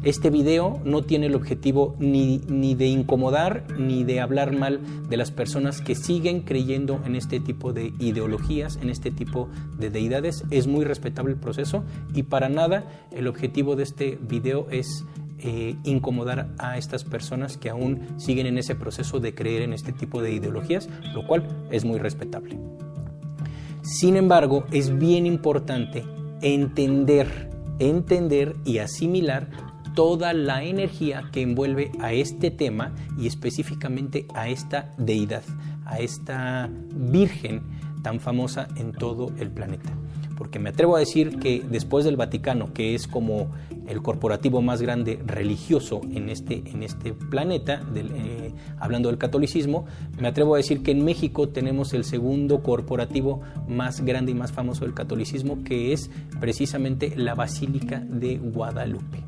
Este video no tiene el objetivo ni de incomodar ni de hablar mal de las personas que siguen creyendo en este tipo de ideologías, en este tipo de deidades. Es muy respetable el proceso y para nada el objetivo de este video es incomodar a estas personas que aún siguen en ese proceso de creer en este tipo de ideologías, lo cual es muy respetable. Sin embargo, es bien importante entender y asimilar toda la energía que envuelve a este tema y específicamente a esta deidad, a esta virgen tan famosa en todo el planeta. Porque me atrevo a decir que después del Vaticano, que es como el corporativo más grande religioso en este planeta, hablando del catolicismo, me atrevo a decir que en México tenemos el segundo corporativo más grande y más famoso del catolicismo, que es precisamente la Basílica de Guadalupe.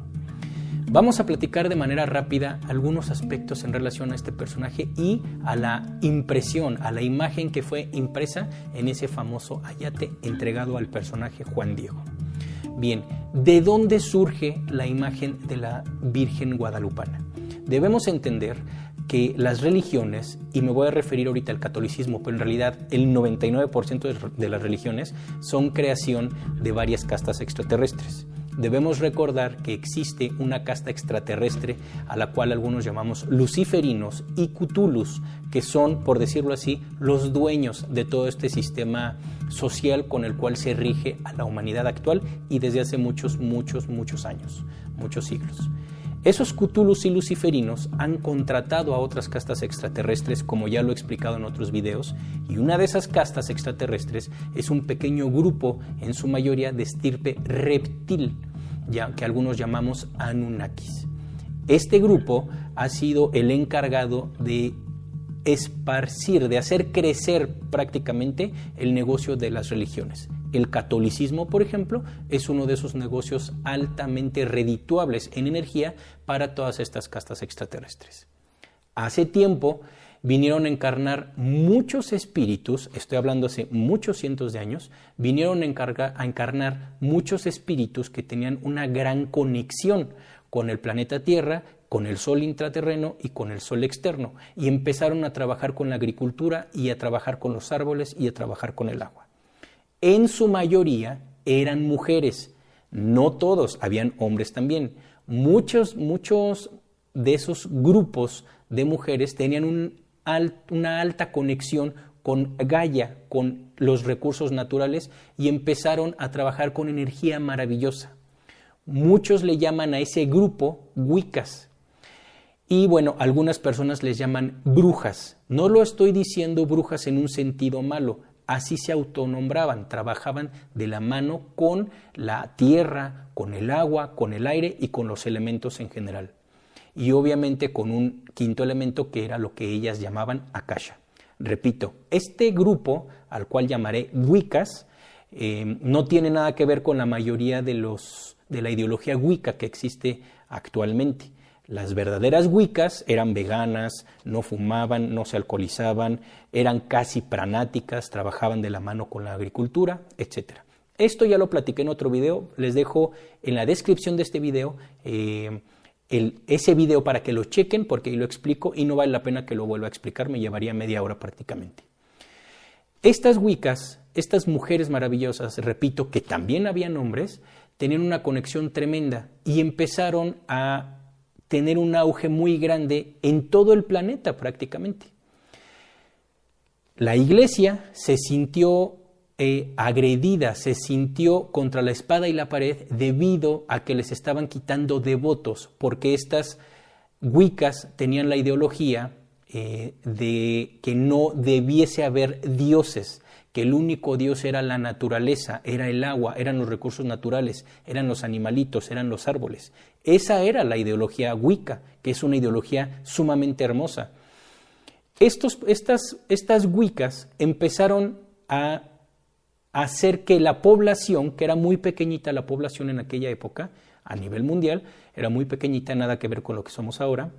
Vamos a platicar de manera rápida algunos aspectos en relación a este personaje y a la impresión, a la imagen que fue impresa en ese famoso ayate entregado al personaje Juan Diego. Bien, ¿de dónde surge la imagen de la Virgen Guadalupana? Debemos entender que las religiones, y me voy a referir ahorita al catolicismo, pero en realidad el 99% de las religiones son creación de varias castas extraterrestres. Debemos recordar que existe una casta extraterrestre a la cual algunos llamamos luciferinos y cthulhus, que son, por decirlo así, los dueños de todo este sistema social con el cual se rige a la humanidad actual y desde hace muchos años, muchos siglos. Esos cthulhus y luciferinos han contratado a otras castas extraterrestres, como ya lo he explicado en otros videos, y una de esas castas extraterrestres es un pequeño grupo, en su mayoría de estirpe reptil, ya que algunos llamamos Anunnakis. Este grupo ha sido el encargado de esparcir, de hacer crecer prácticamente el negocio de las religiones. El catolicismo, por ejemplo, es uno de esos negocios altamente redituables en energía para todas estas castas extraterrestres. Hace tiempo vinieron a encarnar muchos espíritus, estoy hablando hace muchos cientos de años, vinieron a encarnar muchos espíritus que tenían una gran conexión con el planeta Tierra, con el sol intraterreno y con el sol externo, y empezaron a trabajar con la agricultura y a trabajar con los árboles y a trabajar con el agua. En su mayoría eran mujeres, no todos, habían hombres también. Muchos de esos grupos de mujeres tenían una alta conexión con Gaia, con los recursos naturales, y empezaron a trabajar con energía maravillosa. Muchos le llaman a ese grupo Wiccas. Y bueno, algunas personas les llaman brujas. No lo estoy diciendo brujas en un sentido malo. Así se autonombraban, trabajaban de la mano con la tierra, con el agua, con el aire y con los elementos en general. Y obviamente con un quinto elemento que era lo que ellas llamaban Akasha. Repito, este grupo, al cual llamaré Wiccas, no tiene nada que ver con la mayoría de la ideología Wicca que existe actualmente. Las verdaderas Wiccas eran veganas, no fumaban, no se alcoholizaban, eran casi pranáticas, trabajaban de la mano con la agricultura, etc. Esto ya lo platiqué en otro video, les dejo en la descripción de este video ese video para que lo chequen porque ahí lo explico y no vale la pena que lo vuelva a explicar, me llevaría media hora prácticamente. Estas Wiccas, estas mujeres maravillosas, repito, que también habían hombres, tenían una conexión tremenda y empezaron a tener un auge muy grande en todo el planeta prácticamente. La iglesia se sintió agredida, se sintió contra la espada y la pared debido a que les estaban quitando devotos, porque estas Wiccas tenían la ideología de que no debiese haber dioses, que el único dios era la naturaleza, era el agua, eran los recursos naturales, eran los animalitos, eran los árboles. Esa era la ideología Wicca, que es una ideología sumamente hermosa. Estas Wiccas empezaron a hacer que la población, que era muy pequeñita la población en aquella época, a nivel mundial, era muy pequeñita, nada que ver con lo que somos ahora,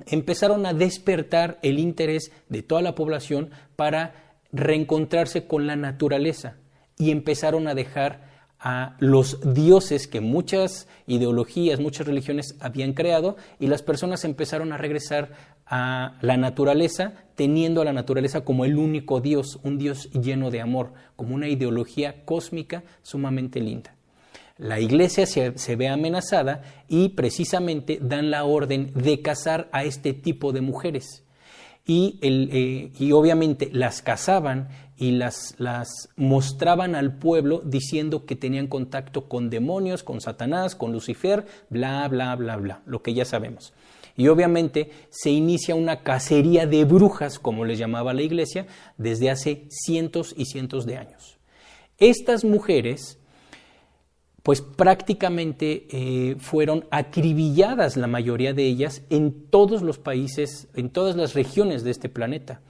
empezaron a despertar el interés de toda la población para reencontrarse con la naturaleza y empezaron a dejar a los dioses que muchas ideologías, muchas religiones habían creado, y las personas empezaron a regresar a la naturaleza, teniendo a la naturaleza como el único Dios, un Dios lleno de amor, como una ideología cósmica sumamente linda. La iglesia se ve amenazada y precisamente dan la orden de casar a este tipo de mujeres. Y obviamente las casaban y las mostraban al pueblo diciendo que tenían contacto con demonios, con Satanás, con Lucifer, bla, bla, bla, bla, lo que ya sabemos. Y obviamente se inicia una cacería de brujas, como les llamaba la iglesia, desde hace cientos y cientos de años. Estas mujeres, pues prácticamente fueron acribilladas, la mayoría de ellas, en todos los países, en todas las regiones de este planeta.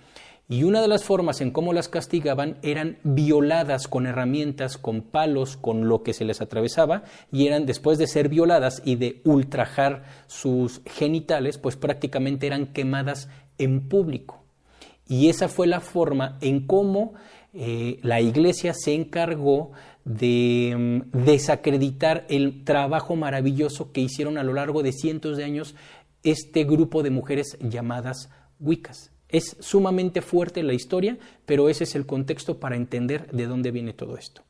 Y una de las formas en cómo las castigaban eran violadas con herramientas, con palos, con lo que se les atravesaba, y eran, después de ser violadas y de ultrajar sus genitales, pues prácticamente eran quemadas en público. Y esa fue la forma en cómo la iglesia se encargó de desacreditar el trabajo maravilloso que hicieron a lo largo de cientos de años este grupo de mujeres llamadas Wiccas. Es sumamente fuerte la historia, pero ese es el contexto para entender de dónde viene todo esto.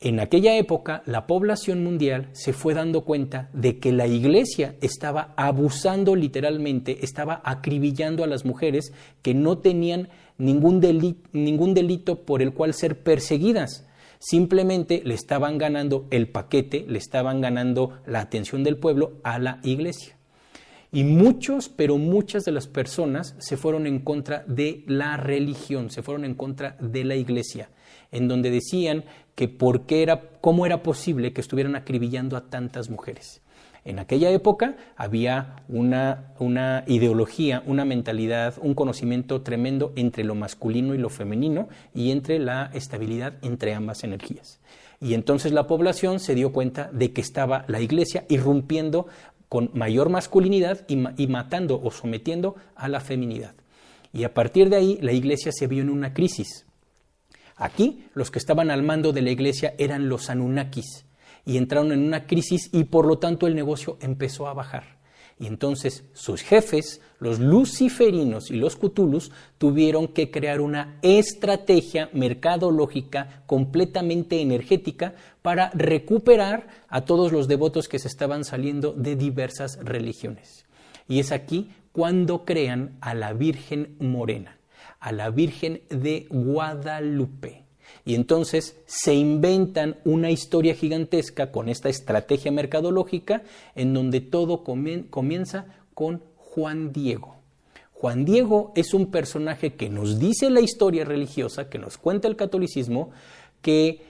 En aquella época, la población mundial se fue dando cuenta de que la iglesia estaba abusando literalmente, estaba acribillando a las mujeres que no tenían ningún delito por el cual ser perseguidas. Simplemente le estaban ganando el paquete, le estaban ganando la atención del pueblo a la iglesia. Y muchas de las personas se fueron en contra de la religión, se fueron en contra de la iglesia, en donde decían que cómo era posible que estuvieran acribillando a tantas mujeres. En aquella época había una ideología, una mentalidad, un conocimiento tremendo entre lo masculino y lo femenino y entre la estabilidad entre ambas energías. Y entonces la población se dio cuenta de que estaba la iglesia irrumpiendo con mayor masculinidad y matando o sometiendo a la feminidad. Y a partir de ahí la iglesia se vio en una crisis. Aquí los que estaban al mando de la iglesia eran los Anunnakis y entraron en una crisis y por lo tanto el negocio empezó a bajar. Y entonces sus jefes, los luciferinos y los cthulhus, tuvieron que crear una estrategia mercadológica completamente energética para recuperar a todos los devotos que se estaban saliendo de diversas religiones. Y es aquí cuando crean a la Virgen Morena, a la Virgen de Guadalupe. Y entonces se inventan una historia gigantesca con esta estrategia mercadológica en donde todo comienza con Juan Diego. Juan Diego es un personaje que nos dice la historia religiosa, que nos cuenta el catolicismo, que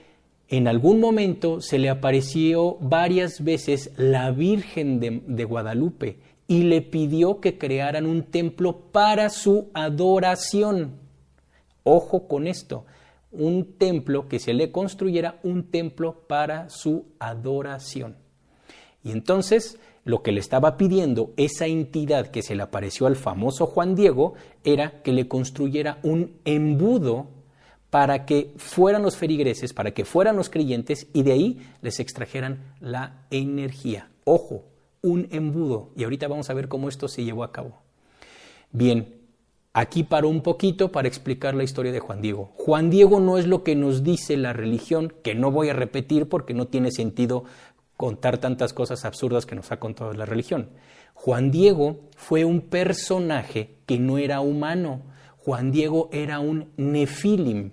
en algún momento se le apareció varias veces la Virgen de Guadalupe y le pidió que crearan un templo para su adoración. Ojo con esto. Un templo, que se le construyera un templo para su adoración. Y entonces lo que le estaba pidiendo esa entidad que se le apareció al famoso Juan Diego era que le construyera un embudo para que fueran los feligreses, para que fueran los creyentes y de ahí les extrajeran la energía. Ojo, un embudo. Y ahorita vamos a ver cómo esto se llevó a cabo. Bien. Aquí paro un poquito para explicar la historia de Juan Diego. Juan Diego no es lo que nos dice la religión, que no voy a repetir porque no tiene sentido contar tantas cosas absurdas que nos ha contado la religión. Juan Diego fue un personaje que no era humano. Juan Diego era un nefilim.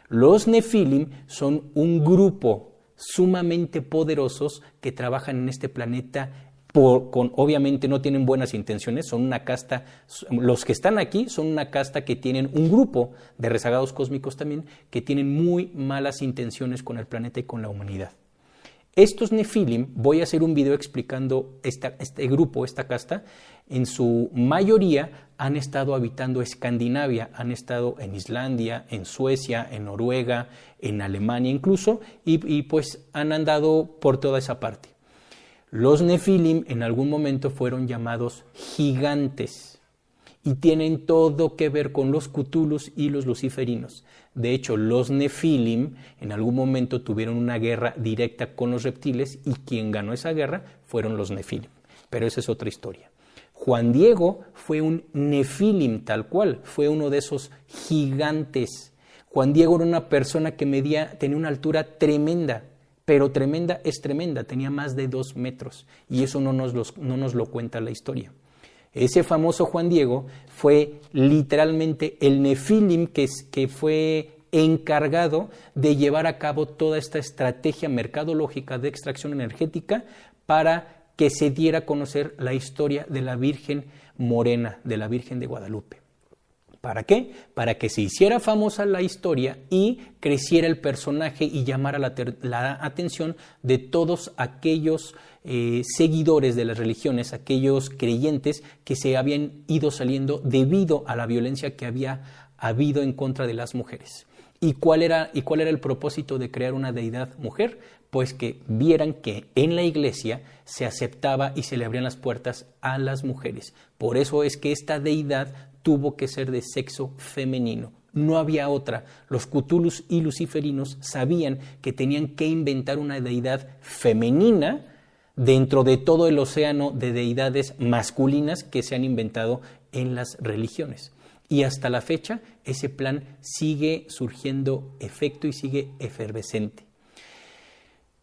Los nefilim son un grupo sumamente poderosos que trabajan en este planeta. Obviamente no tienen buenas intenciones, son una casta, los que están aquí son una casta que tienen un grupo de rezagados cósmicos también que tienen muy malas intenciones con el planeta y con la humanidad. Estos nefilim, voy a hacer un video explicando este grupo, esta casta, en su mayoría han estado habitando Escandinavia, han estado en Islandia, en Suecia, en Noruega, en Alemania incluso, y pues han andado por toda esa parte. Los nefilim en algún momento fueron llamados gigantes y tienen todo que ver con los Cthulhus y los luciferinos. De hecho, los Nefilim en algún momento tuvieron una guerra directa con los reptiles y quien ganó esa guerra fueron los Nefilim. Pero esa es otra historia. Juan Diego fue un Nefilim tal cual, fue uno de esos gigantes. Juan Diego era una persona que tenía una altura tremenda, pero tremenda es tremenda, tenía más de 2 metros y eso no nos lo cuenta la historia. Ese famoso Juan Diego fue literalmente el Nefilim que fue encargado de llevar a cabo toda esta estrategia mercadológica de extracción energética para que se diera a conocer la historia de la Virgen Morena, de la Virgen de Guadalupe. ¿Para qué? Para que se hiciera famosa la historia y creciera el personaje y llamara la atención de todos aquellos seguidores de las religiones, aquellos creyentes que se habían ido saliendo debido a la violencia que había habido en contra de las mujeres. ¿Y cuál era el propósito de crear una deidad mujer? Pues que vieran que en la iglesia se aceptaba y se le abrían las puertas a las mujeres. Por eso es que esta deidad tuvo que ser de sexo femenino. No había otra. Los Cthulhus y luciferinos sabían que tenían que inventar una deidad femenina dentro de todo el océano de deidades masculinas que se han inventado en las religiones. Y hasta la fecha ese plan sigue surgiendo efecto y sigue efervescente.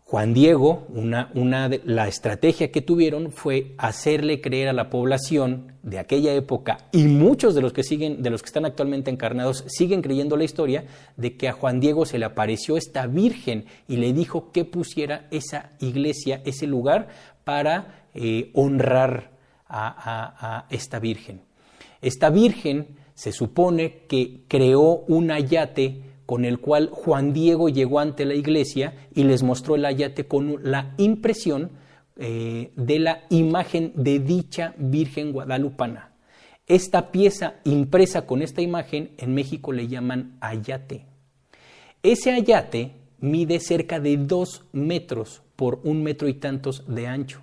Juan Diego, la estrategia que tuvieron fue hacerle creer a la población de aquella época, y muchos de los que están actualmente encarnados siguen creyendo la historia, de que a Juan Diego se le apareció esta virgen y le dijo que pusiera esa iglesia, ese lugar, para honrar a esta virgen. Esta virgen se supone que creó un ayate con el cual Juan Diego llegó ante la iglesia y les mostró el ayate con la impresión de la imagen de dicha Virgen guadalupana. Esta pieza impresa con esta imagen en México le llaman ayate. Ese ayate mide cerca de 2 metros por 1 metro y tantos de ancho.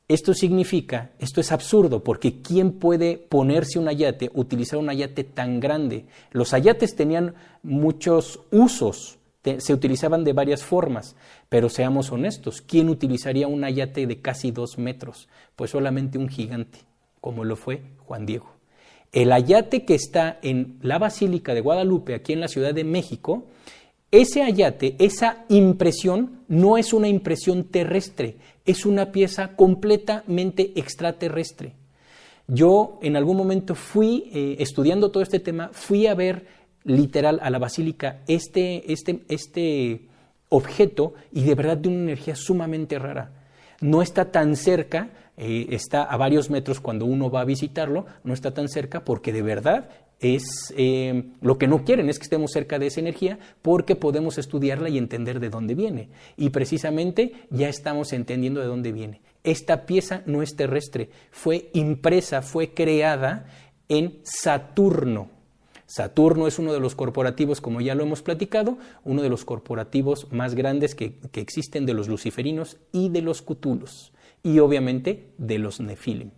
Esto es absurdo, porque ¿quién puede ponerse un ayate, utilizar un ayate tan grande? Los ayates tenían muchos usos, se utilizaban de varias formas, pero seamos honestos, ¿quién utilizaría un ayate de casi 2 metros? Pues solamente un gigante, como lo fue Juan Diego. El ayate que está en la Basílica de Guadalupe, aquí en la Ciudad de México, ese ayate, esa impresión, no es una impresión terrestre, es una pieza completamente extraterrestre. Yo en algún momento fui, estudiando todo este tema, fui a ver literal a la basílica este objeto, y de verdad de una energía sumamente rara. No está tan cerca, está a varios metros cuando uno va a visitarlo, no está tan cerca porque de verdad es lo que no quieren es que estemos cerca de esa energía, porque podemos estudiarla y entender de dónde viene. Y precisamente ya estamos entendiendo de dónde viene. Esta pieza no es terrestre, fue impresa, fue creada en Saturno. Saturno es uno de los corporativos, como ya lo hemos platicado, uno de los corporativos más grandes que existen, de los luciferinos y de los Cthulhus, y obviamente de los Nefilim.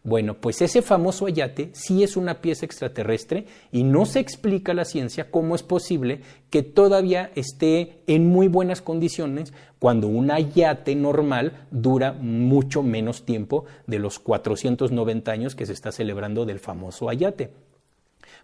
Bueno, pues ese famoso ayate sí es una pieza extraterrestre, y no se explica a la ciencia cómo es posible que todavía esté en muy buenas condiciones cuando un ayate normal dura mucho menos tiempo de los 490 años que se está celebrando del famoso ayate.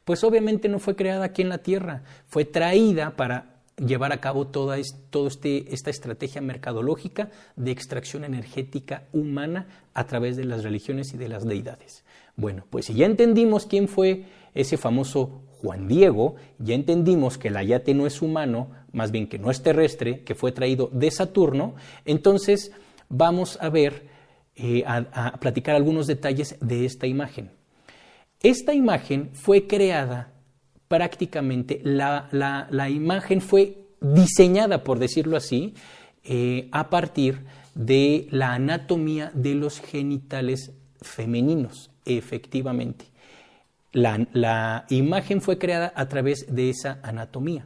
Pues obviamente no fue creada aquí en la Tierra, fue traída para llevar a cabo toda esta estrategia mercadológica de extracción energética humana a través de las religiones y de las deidades. Bueno, pues si ya entendimos quién fue ese famoso Juan Diego, ya entendimos que el ayate no es humano, más bien que no es terrestre, que fue traído de Saturno, entonces vamos a ver, a platicar algunos detalles de esta imagen. Esta imagen fue creada prácticamente, la imagen fue diseñada, por decirlo así, a partir de la anatomía de los genitales femeninos, efectivamente. La imagen fue creada a través de esa anatomía.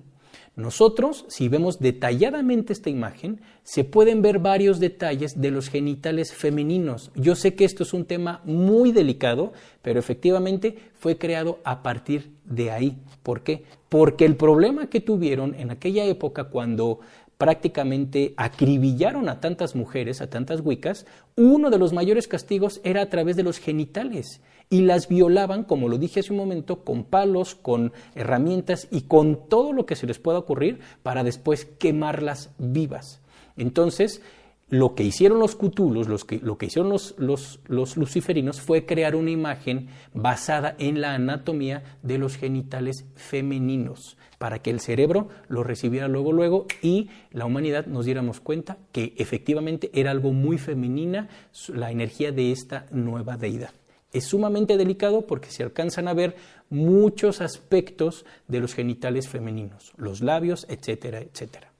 Nosotros, si vemos detalladamente esta imagen, se pueden ver varios detalles de los genitales femeninos. Yo sé que esto es un tema muy delicado, pero efectivamente fue creado a partir de ahí. ¿Por qué? Porque el problema que tuvieron en aquella época, cuando prácticamente acribillaron a tantas mujeres, a tantas wiccas, uno de los mayores castigos era a través de los genitales, y las violaban, como lo dije hace un momento, con palos, con herramientas y con todo lo que se les pueda ocurrir para después quemarlas vivas. Entonces, lo que hicieron los Cthulhus, lo que hicieron los luciferinos, fue crear una imagen basada en la anatomía de los genitales femeninos, para que el cerebro lo recibiera luego y la humanidad nos diéramos cuenta que efectivamente era algo muy femenina la energía de esta nueva deidad. Es sumamente delicado porque se alcanzan a ver muchos aspectos de los genitales femeninos, los labios, etcétera, etcétera.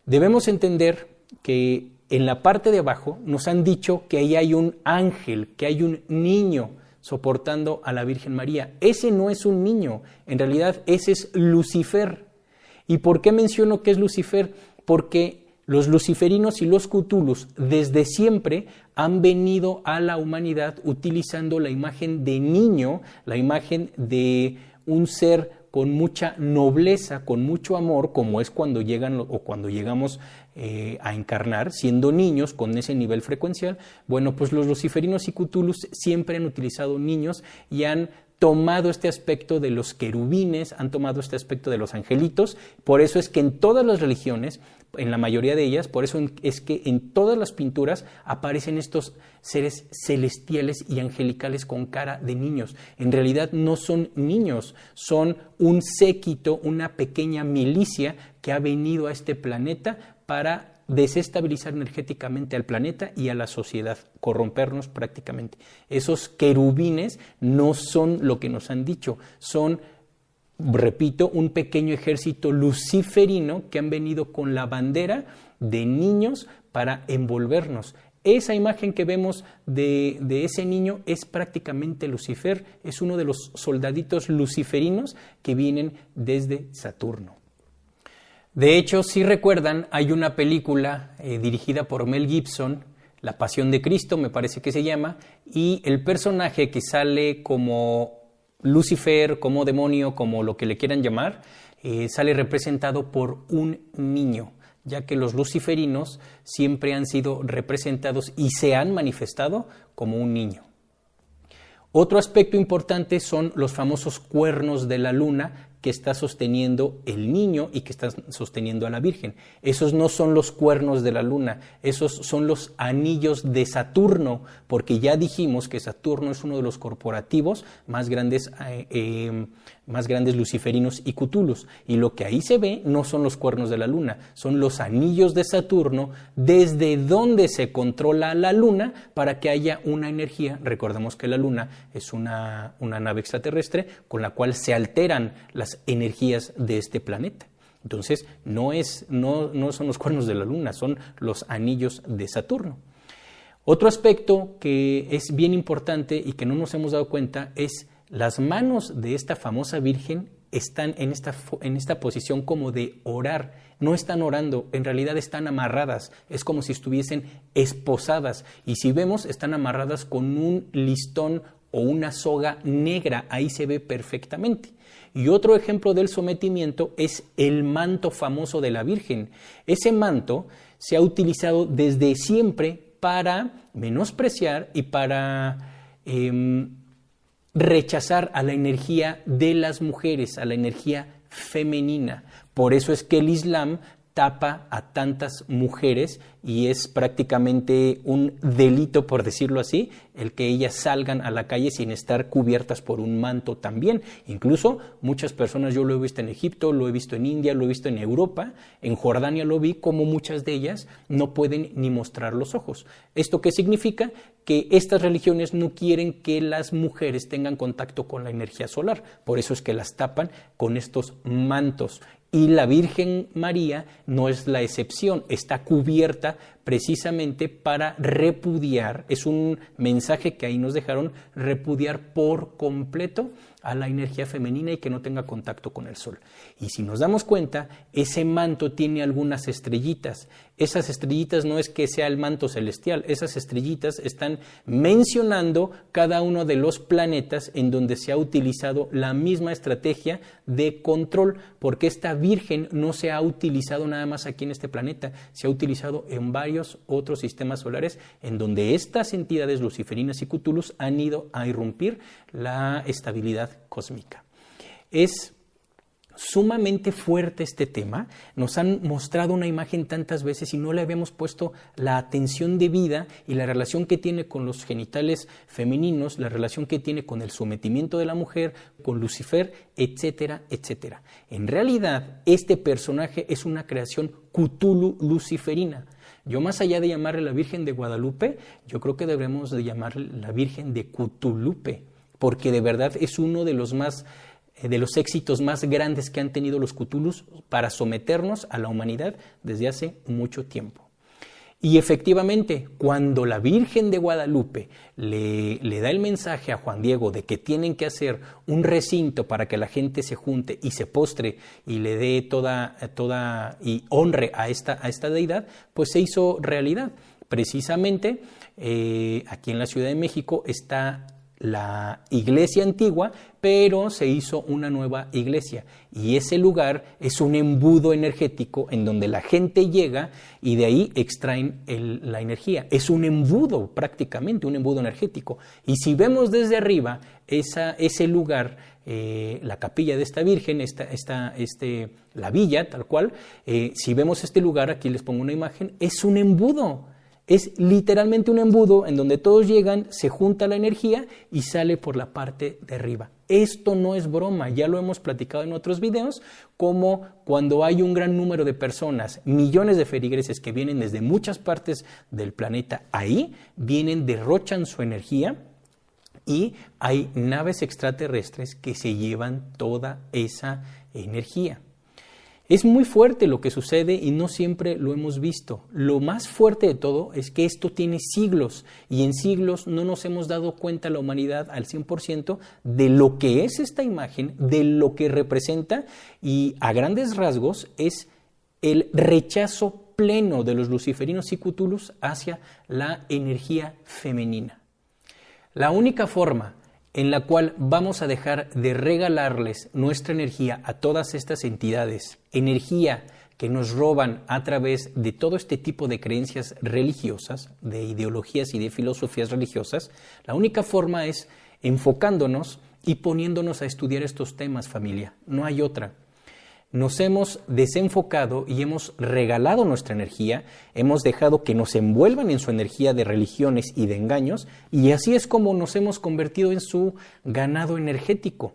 Debemos entender que en la parte de abajo nos han dicho que ahí hay un ángel, que hay un niño soportando a la Virgen María. Ese no es un niño, en realidad ese es Lucifer. ¿Y por qué menciono que es Lucifer? Porque los luciferinos y los Cthulhus desde siempre han venido a la humanidad utilizando la imagen de niño, la imagen de un ser con mucha nobleza, con mucho amor, como es cuando llegan o cuando llegamos a encarnar, siendo niños con ese nivel frecuencial. Bueno, pues los luciferinos y Cthulhus siempre han utilizado niños y han tomado este aspecto de los querubines, han tomado este aspecto de los angelitos. Por eso es que en todas las religiones, en la mayoría de ellas, por eso es que en todas las pinturas aparecen estos seres celestiales y angelicales con cara de niños. En realidad no son niños, son un séquito, una pequeña milicia que ha venido a este planeta para desestabilizar energéticamente al planeta y a la sociedad, corrompernos prácticamente. Esos querubines no son lo que nos han dicho, son, repito, un pequeño ejército luciferino que han venido con la bandera de niños para envolvernos. Esa imagen que vemos de ese niño es prácticamente Lucifer, es uno de los soldaditos luciferinos que vienen desde Saturno. De hecho, si recuerdan, hay una película dirigida por Mel Gibson, La Pasión de Cristo, me parece que se llama, y el personaje que sale como Lucifer, como demonio, como lo que le quieran llamar, sale representado por un niño, ya que los luciferinos siempre han sido representados y se han manifestado como un niño. Otro aspecto importante son los famosos cuernos de la luna que está sosteniendo el niño y que está sosteniendo a la Virgen. Esos no son los cuernos de la luna, esos son los anillos de Saturno, porque ya dijimos que Saturno es uno de los corporativos más grandes luciferinos y Cthulhus. Y lo que ahí se ve no son los cuernos de la luna, son los anillos de Saturno, desde donde se controla la luna para que haya una energía. Recordemos que la luna es una nave extraterrestre con la cual se alteran las energías de este planeta. Entonces, no son los cuernos de la luna, son los anillos de Saturno. Otro aspecto que es bien importante y que no nos hemos dado cuenta es las manos de esta famosa Virgen están en esta posición como de orar. No están orando, en realidad están amarradas. Es como si estuviesen esposadas. Y si vemos, están amarradas con un listón o una soga negra. Ahí se ve perfectamente. Y otro ejemplo del sometimiento es el manto famoso de la Virgen. Ese manto se ha utilizado desde siempre para menospreciar y para rechazar a la energía de las mujeres, a la energía femenina. Por eso es que el Islam tapa a tantas mujeres y es prácticamente un delito, por decirlo así, el que ellas salgan a la calle sin estar cubiertas por un manto también. Incluso muchas personas, yo lo he visto en Egipto, lo he visto en India, lo he visto en Europa, en Jordania lo vi, como muchas de ellas no pueden ni mostrar los ojos. ¿Esto qué significa? Que estas religiones no quieren que las mujeres tengan contacto con la energía solar, por eso es que las tapan con estos mantos. Y la Virgen María no es la excepción, está cubierta precisamente para repudiar, es un mensaje que ahí nos dejaron, repudiar por completo a la energía femenina y que no tenga contacto con el sol. Y si nos damos cuenta, ese manto tiene algunas estrellitas. Esas estrellitas no es que sea el manto celestial, esas estrellitas están mencionando cada uno de los planetas en donde se ha utilizado la misma estrategia de control, porque esta Virgen no se ha utilizado nada más aquí en este planeta, se ha utilizado en varios otros sistemas solares en donde estas entidades luciferinas y Cthulhus han ido a irrumpir la estabilidad cósmica. Es sumamente fuerte este tema, nos han mostrado una imagen tantas veces y no le habíamos puesto la atención debida y la relación que tiene con los genitales femeninos, la relación que tiene con el sometimiento de la mujer, con Lucifer, etcétera, etcétera. En realidad, este personaje es una creación Cthulhu luciferina. Yo, más allá de llamarle la Virgen de Guadalupe, yo creo que debemos de llamarle la Virgen de Cthulhupe, porque de verdad es uno de los éxitos más grandes que han tenido los Cthulhus para someternos a la humanidad desde hace mucho tiempo. Y efectivamente, cuando la Virgen de Guadalupe le da el mensaje a Juan Diego de que tienen que hacer un recinto para que la gente se junte y se postre y le dé toda y honre a esta deidad, pues se hizo realidad. Precisamente aquí en la Ciudad de México está la iglesia antigua, pero se hizo una nueva iglesia y ese lugar es un embudo energético en donde la gente llega y de ahí extraen la energía. Es un embudo prácticamente, un embudo energético. Y si vemos desde arriba ese lugar, la capilla de esta Virgen, la villa tal cual, si vemos este lugar, aquí les pongo una imagen, es un embudo. Es literalmente un embudo en donde todos llegan, se junta la energía y sale por la parte de arriba. Esto no es broma, ya lo hemos platicado en otros videos, como cuando hay un gran número de personas, millones de feligreses que vienen desde muchas partes del planeta, ahí vienen, derrochan su energía y hay naves extraterrestres que se llevan toda esa energía. Es muy fuerte lo que sucede y no siempre lo hemos visto. Lo más fuerte de todo es que esto tiene siglos y en siglos no nos hemos dado cuenta la humanidad al 100% de lo que es esta imagen, de lo que representa y a grandes rasgos es el rechazo pleno de los luciferinos y Cthulhus hacia la energía femenina. La única forma en la cual vamos a dejar de regalarles nuestra energía a todas estas entidades, energía que nos roban a través de todo este tipo de creencias religiosas, de ideologías y de filosofías religiosas, la única forma es enfocándonos y poniéndonos a estudiar estos temas, familia. No hay otra. Nos hemos desenfocado y hemos regalado nuestra energía, hemos dejado que nos envuelvan en su energía de religiones y de engaños, y así es como nos hemos convertido en su ganado energético.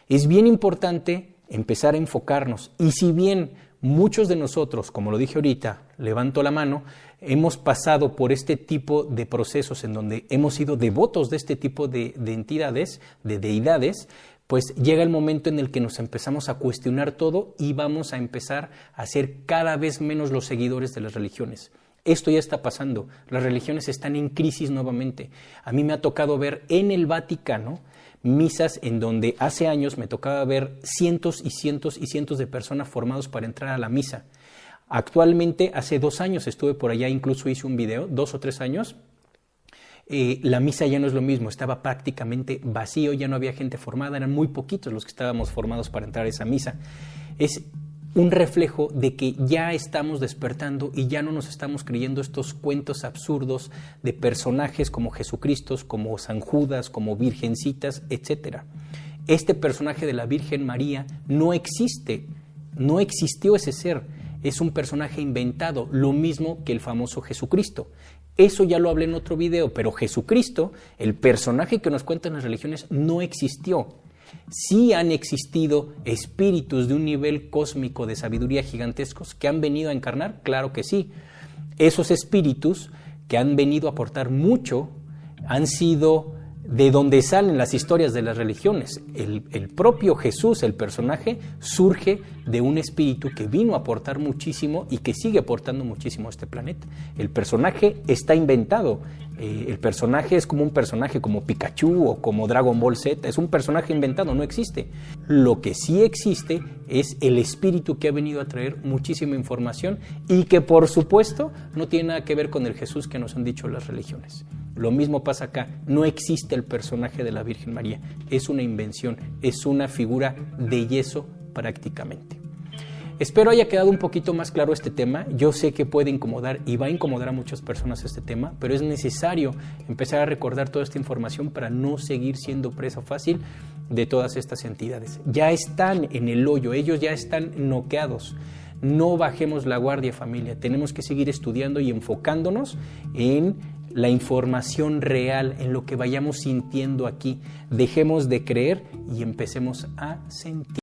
Es bien importante empezar a enfocarnos, y si bien muchos de nosotros, como lo dije ahorita, levanto la mano, hemos pasado por este tipo de procesos en donde hemos sido devotos de este tipo de entidades, de deidades, pues llega el momento en el que nos empezamos a cuestionar todo y vamos a empezar a ser cada vez menos los seguidores de las religiones. Esto ya está pasando, las religiones están en crisis nuevamente. A mí me ha tocado ver en el Vaticano misas en donde hace años me tocaba ver cientos y cientos y cientos de personas formados para entrar a la misa. Actualmente, hace 2 años estuve por allá, incluso hice un video, 2 o 3 años, la misa ya no es lo mismo, estaba prácticamente vacío, ya no había gente formada, eran muy poquitos los que estábamos formados para entrar a esa misa. Es un reflejo de que ya estamos despertando y ya no nos estamos creyendo estos cuentos absurdos de personajes como Jesucristo, como San Judas, como virgencitas, etc. Este personaje de la Virgen María no existe, no existió ese ser, es un personaje inventado, lo mismo que el famoso Jesucristo. Eso ya lo hablé en otro video, pero Jesucristo, el personaje que nos cuentan las religiones, no existió. Sí han existido espíritus de un nivel cósmico de sabiduría gigantescos que han venido a encarnar, claro que sí. Esos espíritus que han venido a aportar mucho han sido de donde salen las historias de las religiones. El propio Jesús, el personaje, surge de un espíritu que vino a aportar muchísimo y que sigue aportando muchísimo a este planeta. El personaje está inventado. El personaje es como un personaje como Pikachu o como Dragon Ball Z. Es un personaje inventado, no existe. Lo que sí existe es el espíritu que ha venido a traer muchísima información y que, por supuesto, no tiene nada que ver con el Jesús que nos han dicho las religiones. Lo mismo pasa acá, no existe el personaje de la Virgen María, es una invención, es una figura de yeso prácticamente. Espero haya quedado un poquito más claro este tema. Yo sé que puede incomodar y va a incomodar a muchas personas este tema, pero es necesario empezar a recordar toda esta información para no seguir siendo presa fácil de todas estas entidades. Ya están en el hoyo, ellos ya están noqueados. No bajemos la guardia, familia, tenemos que seguir estudiando y enfocándonos en la información real, en lo que vayamos sintiendo aquí. Dejemos de creer y empecemos a sentir.